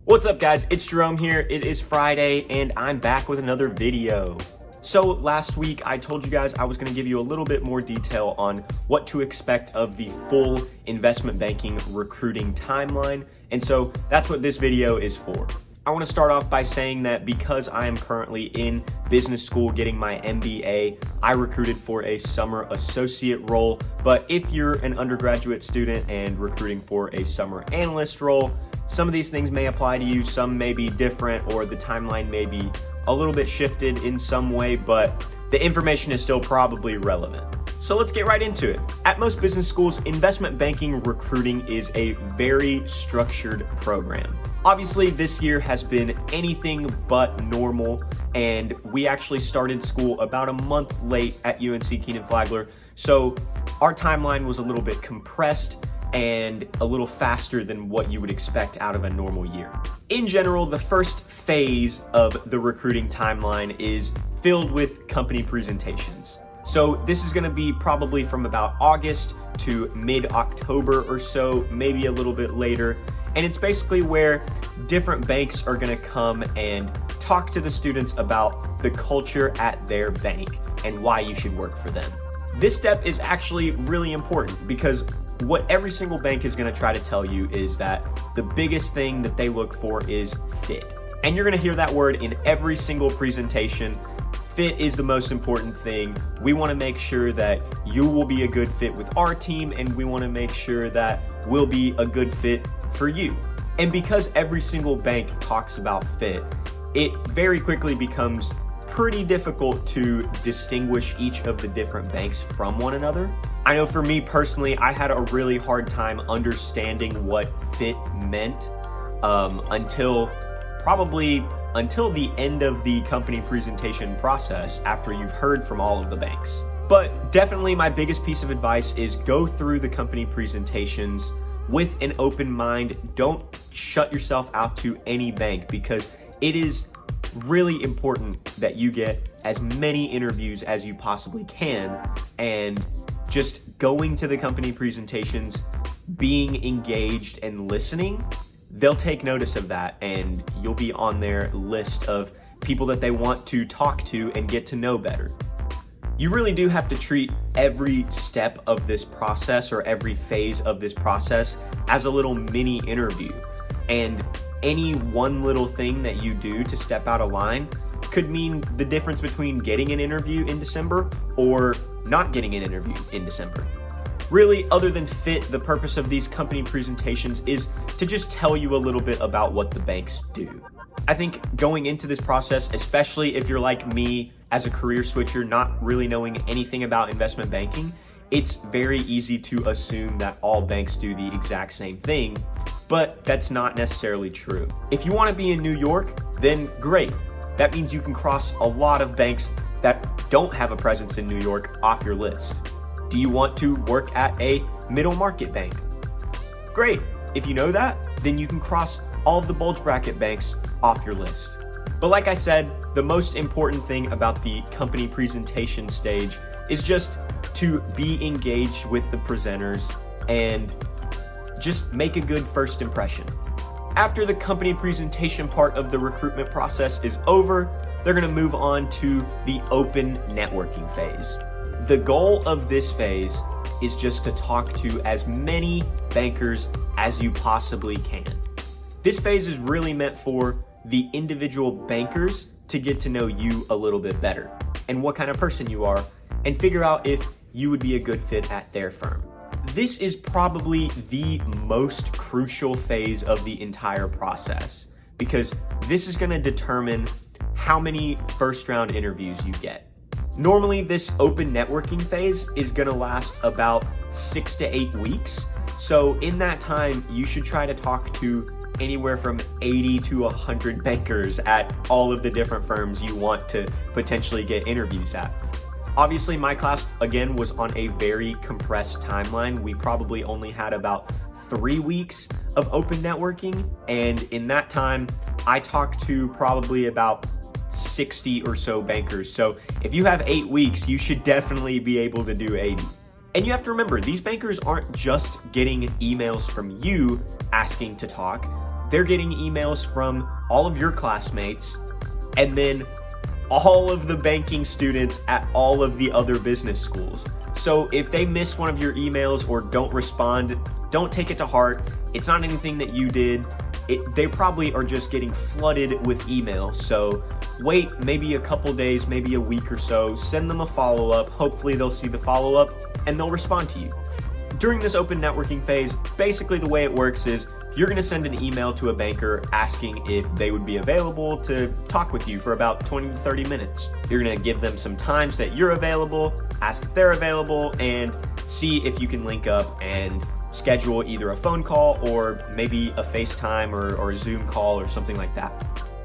What's up guys, it's Jerome here. It is Friday and I'm back with another video. So last week I told you guys I was going to give you a little bit more detail on what to expect of the full investment banking recruiting timeline, and so that's what this video is for. I want to start off by saying that because I am currently in business school getting my MBA, I recruited for a summer associate role, but if you're an undergraduate student and recruiting for a summer analyst role, some of these things may apply to you, some may be different, or the timeline may be a little bit shifted in some way, but the information is still probably relevant. So let's get right into it. At most business schools, investment banking recruiting is a very structured program. Obviously, this year has been anything but normal, and we actually started school about a month late at UNC Kenan-Flagler, so our timeline was a little bit compressed and a little faster than what you would expect out of a normal year. In general, the first phase of the recruiting timeline is filled with company presentations. So this is gonna be probably from about August to mid-October or so, maybe a little bit later. And it's basically where different banks are gonna come and talk to the students about the culture at their bank and why you should work for them. This step is actually really important because what every single bank is gonna try to tell you is that the biggest thing that they look for is fit. And you're gonna hear that word in every single presentation. Fit is the most important thing. We wanna make sure that you will be a good fit with our team, and we wanna make sure that we'll be a good fit for you. And because every single bank talks about fit, it very quickly becomes pretty difficult to distinguish each of the different banks from one another. I know for me personally, I had a really hard time understanding what fit meant until the end of the company presentation process after you've heard from all of the banks. But definitely my biggest piece of advice is go through the company presentations with an open mind. Don't shut yourself out to any bank because it is really important that you get as many interviews as you possibly can, and just going to the company presentations, being engaged and listening, they'll take notice of that and you'll be on their list of people that they want to talk to and get to know better. You really do have to treat every step of this process or every phase of this process as a little mini interview, and any one little thing that you do to step out of line could mean the difference between getting an interview in December or not getting an interview in December. Really, other than fit, the purpose of these company presentations is to just tell you a little bit about what the banks do. I think going into this process, especially if you're like me as a career switcher, not really knowing anything about investment banking, it's very easy to assume that all banks do the exact same thing, but that's not necessarily true. If you want to be in New York, then great. That means you can cross a lot of banks that don't have a presence in New York off your list. Do you want to work at a middle market bank? Great. If you know that, then you can cross all of the bulge bracket banks off your list. But like I said, the most important thing about the company presentation stage is just to be engaged with the presenters and just make a good first impression. After the company presentation part of the recruitment process is over, they're gonna move on to the open networking phase. The goal of this phase is just to talk to as many bankers as you possibly can. This phase is really meant for the individual bankers to get to know you a little bit better and what kind of person you are, and figure out if you would be a good fit at their firm. This is probably the most crucial phase of the entire process because this is going to determine how many first round interviews you get. Normally, this open networking phase is going to last about 6 to 8 weeks. So in that time, you should try to talk to anywhere from 80 to 100 bankers at all of the different firms you want to potentially get interviews at. Obviously, my class, again, was on a very compressed timeline. We probably only had about 3 weeks of open networking, and in that time, I talked to probably about 60 or so bankers. So if you have 8 weeks, you should definitely be able to do 80. And you have to remember, these bankers aren't just getting emails from you asking to talk. they're getting emails from all of your classmates and then all of the banking students at all of the other business schools. So if they miss one of your emails or don't respond, don't take it to heart. It's not anything that you did. They probably are just getting flooded with emails. So wait maybe a couple days, maybe a week or so, send them a follow-up. Hopefully they'll see the follow-up and they'll respond to you. During this open networking phase, basically the way it works is you're gonna send an email to a banker asking if they would be available to talk with you for about 20 to 30 minutes. You're gonna give them some times that you're available, ask if they're available, and see if you can link up and schedule either a phone call or maybe a FaceTime or a Zoom call or something like that.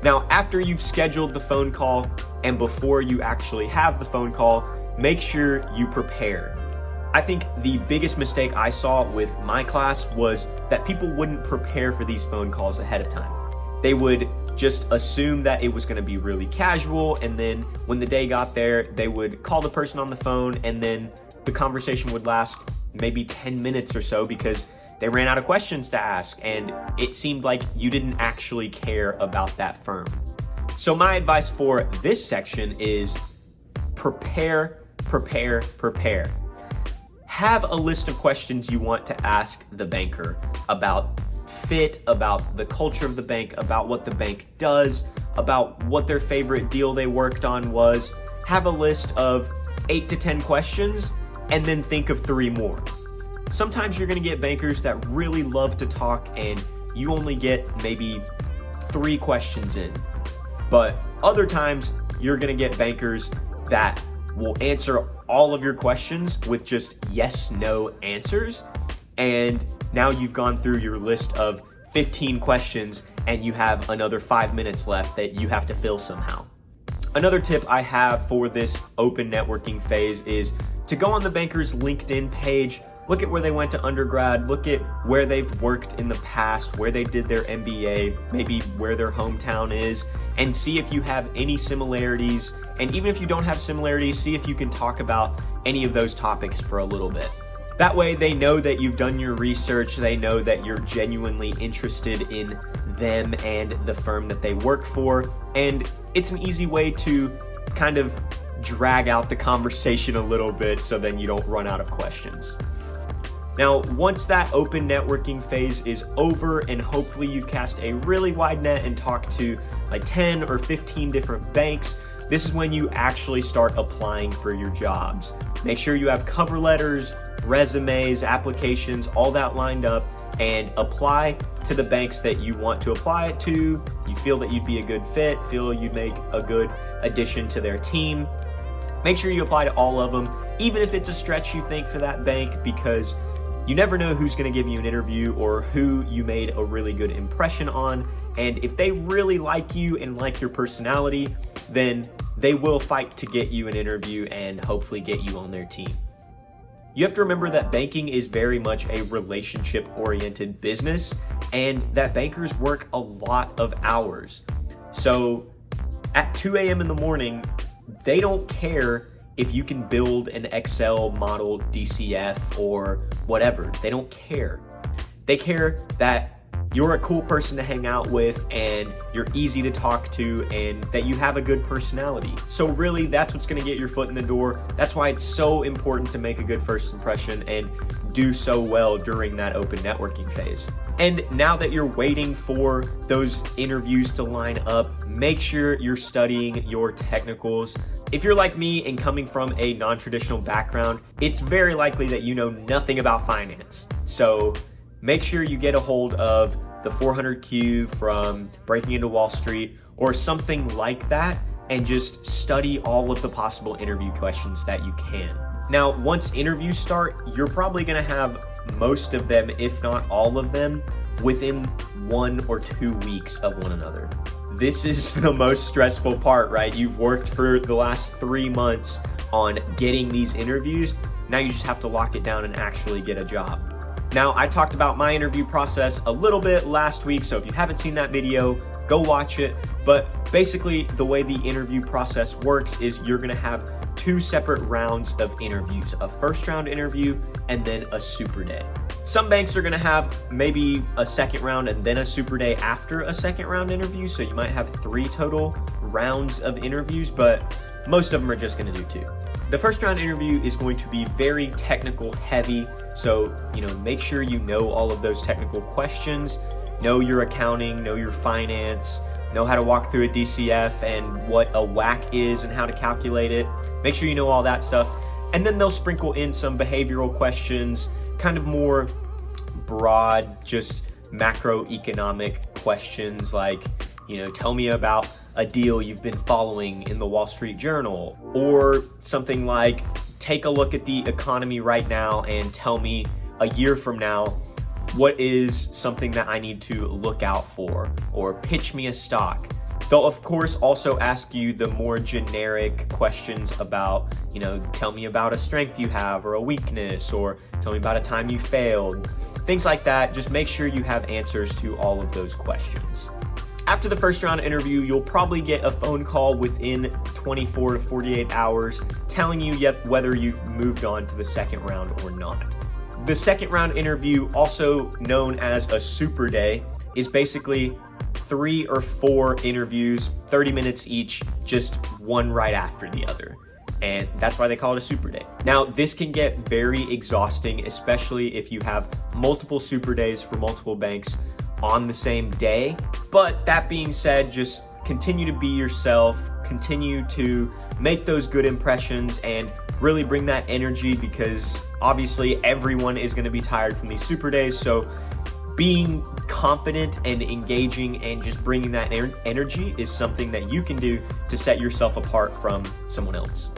Now, after you've scheduled the phone call and before you actually have the phone call, make sure you prepare. I think the biggest mistake I saw with my class was that people wouldn't prepare for these phone calls ahead of time. They would just assume that it was going to be really casual, and then when the day got there, they would call the person on the phone, and then the conversation would last maybe 10 minutes or so because they ran out of questions to ask, and it seemed like you didn't actually care about that firm. So my advice for this section is prepare, prepare, prepare. Have a list of questions you want to ask the banker about fit, about the culture of the bank, about what the bank does, about what their favorite deal they worked on was. Have a list of 8 to 10 questions and then think of 3 more. Sometimes you're gonna get bankers that really love to talk and you only get maybe 3 questions in. But other times you're gonna get bankers that will answer all of your questions with just yes, no answers. And now you've gone through your list of 15 questions and you have another 5 minutes left that you have to fill somehow. Another tip I have for this open networking phase is to go on the banker's LinkedIn page, look at where they went to undergrad, look at where they've worked in the past, where they did their MBA, maybe where their hometown is, and see if you have any similarities. And even if you don't have similarities, see if you can talk about any of those topics for a little bit. That way they know that you've done your research, they know that you're genuinely interested in them and the firm that they work for, and it's an easy way to kind of drag out the conversation a little bit so then you don't run out of questions. Now, once that open networking phase is over and hopefully you've cast a really wide net and talked to like 10 or 15 different banks, this is when you actually start applying for your jobs. Make sure you have cover letters, resumes, applications, all that lined up, and apply to the banks that you want to apply it to. You feel that you'd be a good fit, feel you'd make a good addition to their team. Make sure you apply to all of them, even if it's a stretch you think for that bank, because you never know who's going to give you an interview or who you made a really good impression on. And if they really like you and like your personality, then they will fight to get you an interview and hopefully get you on their team. You have to remember that banking is very much a relationship-oriented business and that bankers work a lot of hours. So at 2 a.m. in the morning, they don't care if you can build an Excel model DCF or whatever. They don't care. They care that you're a cool person to hang out with and you're easy to talk to and that you have a good personality. So really, that's what's gonna get your foot in the door. That's why it's so important to make a good first impression and do so well during that open networking phase. And now that you're waiting for those interviews to line up, make sure you're studying your technicals. If you're like me and coming from a non-traditional background, it's very likely that you know nothing about finance. So make sure you get a hold of the 400Q from Breaking into Wall Street or something like that and just study all of the possible interview questions that you can. Now, once interviews start, you're probably gonna have most of them, if not all of them, within 1 or 2 weeks of one another. This is the most stressful part, right? You've worked for the last 3 months on getting these interviews. Now you just have to lock it down and actually get a job. Now, I talked about my interview process a little bit last week, so if you haven't seen that video, go watch it. But basically, the way the interview process works is you're gonna have 2 separate rounds of interviews, a first round interview and then a super day. Some banks are going to have maybe a second round and then a super day after a second round interview, so you might have 3 total rounds of interviews, but most of them are just going to do 2. The first round interview is going to be very technical heavy, so make sure you know all of those technical questions, know your accounting, know your finance, know how to walk through a DCF and what a WACC is and how to calculate it. Make sure you know all that stuff. And then they'll sprinkle in some behavioral questions, kind of more broad, just macroeconomic questions like, tell me about a deal you've been following in the Wall Street Journal, or something like, take a look at the economy right now and tell me a year from now what is something that I need to look out for, or pitch me a stock. They'll of course also ask you the more generic questions about, tell me about a strength you have or a weakness, or tell me about a time you failed. Things like that. Just make sure you have answers to all of those questions. After the first round interview, you'll probably get a phone call within 24 to 48 hours telling you whether you've moved on to the second round or not. The second round interview, also known as a super day, is basically 3 or 4 interviews, 30 minutes each, just one right after the other. And that's why they call it a super day. Now, this can get very exhausting, especially if you have multiple super days for multiple banks on the same day. But that being said, just continue to be yourself, continue to make those good impressions, and really bring that energy, because obviously everyone is going to be tired from these super days. So being confident and engaging and just bringing that energy is something that you can do to set yourself apart from someone else.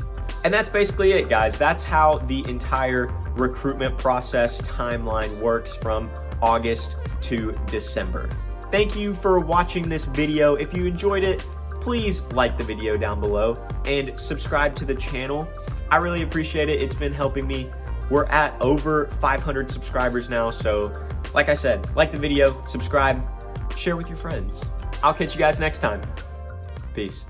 And that's basically it, guys. That's how the entire recruitment process timeline works from August to December. Thank you for watching this video. If you enjoyed it, please like the video down below and subscribe to the channel. I really appreciate it. It's been helping me. We're at over 500 subscribers now, so like I said, like the video, subscribe, share with your friends. I'll catch you guys next time. Peace.